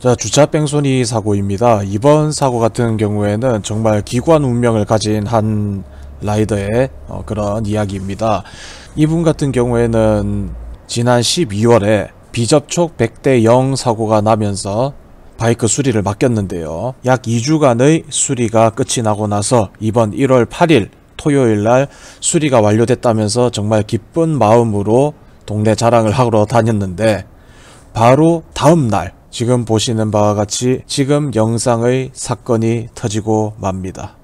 자, 주차 뺑소니 사고입니다. 이번 사고 같은 경우에는 정말 기구한 운명을 가진 한 라이더의 그런 이야기입니다. 이분 같은 경우에는 지난 12월에 비접촉 100대 0 사고가 나면서 바이크 수리를 맡겼는데요. 약 2주간의 수리가 끝이 나고 나서 이번 1월 8일 토요일날 수리가 완료됐다면서 정말 기쁜 마음으로 동네 자랑을 하러 다녔는데, 바로 다음날 지금 보시는 바와 같이 지금 영상의 사건이 터지고 맙니다.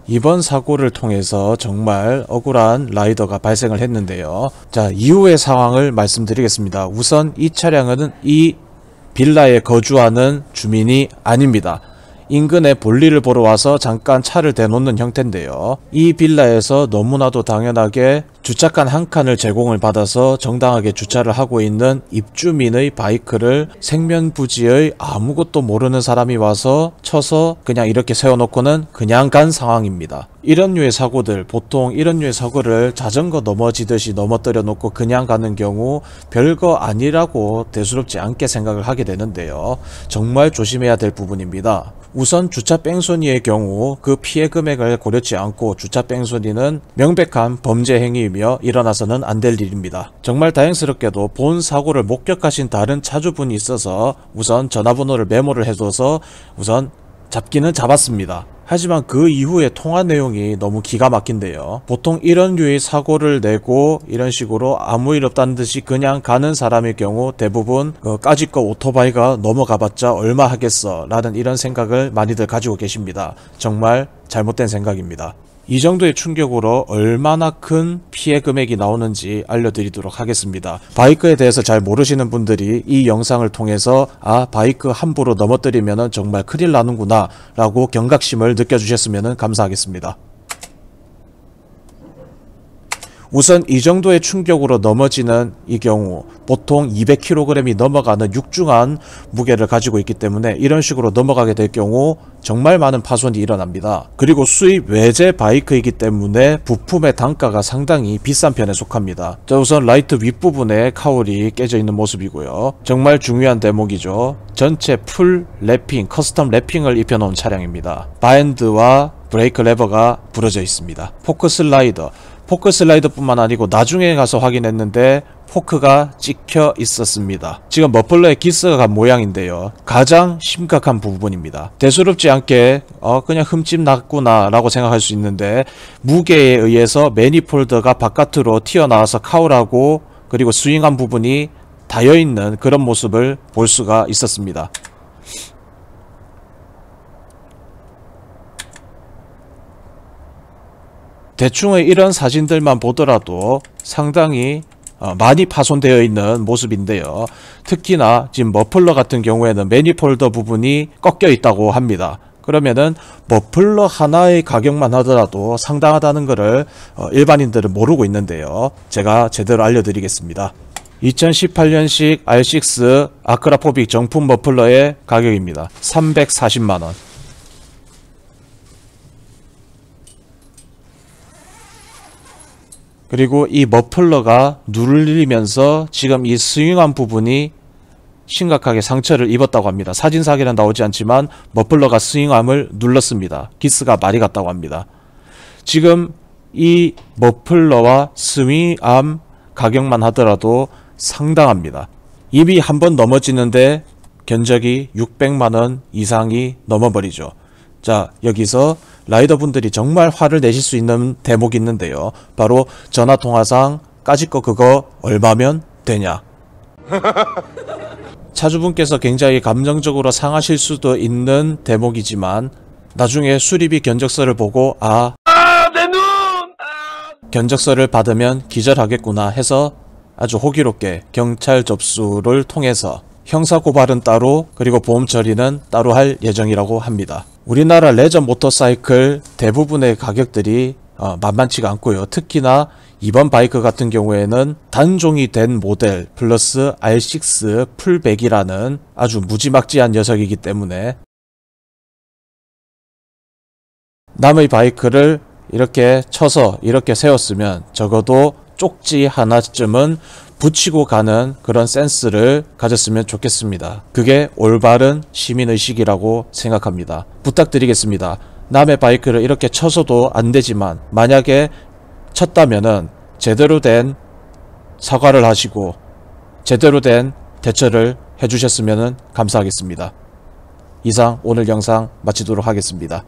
이번 사고를 통해서 정말 억울한 라이더가 발생을 했는데요. 자, 이후의 상황을 말씀드리겠습니다. 우선 이 차량은 이 빌라에 거주하는 주민이 아닙니다. 인근에 볼일을 보러 와서 잠깐 차를 대놓는 형태인데요. 이 빌라에서 너무나도 당연하게 주차칸 한 칸을 제공을 받아서 정당하게 주차를 하고 있는 입주민의 바이크를 생면부지의 아무것도 모르는 사람이 와서 쳐서 그냥 이렇게 세워놓고는 그냥 간 상황입니다. 이런 류의 사고들, 보통 이런 류의 사고를 자전거 넘어지듯이 넘어뜨려 놓고 그냥 가는 경우 별거 아니라고 대수롭지 않게 생각을 하게 되는데요. 정말 조심해야 될 부분입니다. 우선 주차 뺑소니의 경우 그 피해 금액을 고려치 않고 주차 뺑소니는 명백한 범죄 행위이며 일어나서는 안 될 일입니다. 정말 다행스럽게도 본 사고를 목격하신 다른 차주분이 있어서 우선 전화번호를 메모를 해둬서 우선 잡기는 잡았습니다. 하지만 그 이후의 통화 내용이 너무 기가 막힌데요. 보통 이런 류의 사고를 내고 이런 식으로 아무 일 없다는 듯이 그냥 가는 사람의 경우 대부분 까짓거 오토바이가 넘어가봤자 얼마 하겠어 라는 이런 생각을 많이들 가지고 계십니다. 정말 잘못된 생각입니다. 이 정도의 충격으로 얼마나 큰 피해 금액이 나오는지 알려드리도록 하겠습니다. 바이크에 대해서 잘 모르시는 분들이 이 영상을 통해서 바이크 함부로 넘어뜨리면 정말 큰일 나는구나 라고 경각심을 느껴주셨으면 감사하겠습니다. 우선 이 정도의 충격으로 넘어지는 이 경우 보통 200kg이 넘어가는 육중한 무게를 가지고 있기 때문에 이런 식으로 넘어가게 될 경우 정말 많은 파손이 일어납니다. 그리고 수입 외제 바이크이기 때문에 부품의 단가가 상당히 비싼 편에 속합니다. 자, 우선 라이트 윗부분에 카울이 깨져 있는 모습이고요. 정말 중요한 대목이죠. 전체 풀 랩핑, 커스텀 랩핑을 입혀놓은 차량입니다. 바엔드와 브레이크 레버가 부러져 있습니다. 포크 슬라이더뿐만 아니고 나중에 가서 확인했는데 포크가 찍혀 있었습니다. 지금 머플러에 기스가 간 모양인데요. 가장 심각한 부분입니다. 대수롭지 않게 그냥 흠집 났구나 라고 생각할 수 있는데, 무게에 의해서 매니폴더가 바깥으로 튀어나와서 카울하고 그리고 스윙한 부분이 닿여있는 그런 모습을 볼 수가 있었습니다. 대충의 이런 사진들만 보더라도 상당히 많이 파손되어 있는 모습인데요. 특히나 지금 머플러 같은 경우에는 매니폴더 부분이 꺾여 있다고 합니다. 그러면은 머플러 하나의 가격만 하더라도 상당하다는 것을 일반인들은 모르고 있는데요. 제가 제대로 알려드리겠습니다. 2018년식 R6 아크라포빅 정품 머플러의 가격입니다. 340만원. 그리고 이 머플러가 누르면서 지금 이 스윙한 부분이 심각하게 상처를 입었다고 합니다. 사진사기는 나오지 않지만 머플러가 스윙암을 눌렀습니다. 기스가 많이 갔다고 합니다. 지금 이 머플러와 스윙암 가격만 하더라도 상당합니다. 이미 한번 넘어지는데 견적이 600만원 이상이 넘어버리죠. 자, 여기서 라이더분들이 정말 화를 내실 수 있는 대목이 있는데요. 바로 전화통화상 까짓 거 그거 얼마면 되냐. 차주분께서 굉장히 감정적으로 상하실 수도 있는 대목이지만 나중에 수리비 견적서를 보고 내 눈! 견적서를 받으면 기절하겠구나 해서 아주 호기롭게 경찰 접수를 통해서 형사고발은 따로 그리고 보험 처리는 따로 할 예정이라고 합니다. 우리나라 레저 모터사이클 대부분의 가격들이 만만치가 않고요. 특히나 이번 바이크 같은 경우에는 단종이 된 모델 플러스 R6 풀백이라는 아주 무지막지한 녀석이기 때문에 남의 바이크를 이렇게 쳐서 이렇게 세웠으면 적어도 쪽지 하나쯤은 붙이고 가는 그런 센스를 가졌으면 좋겠습니다. 그게 올바른 시민의식이라고 생각합니다. 부탁드리겠습니다. 남의 바이크를 이렇게 쳐서도 안 되지만 만약에 쳤다면은 제대로 된 사과를 하시고 제대로 된 대처를 해주셨으면 감사하겠습니다. 이상 오늘 영상 마치도록 하겠습니다.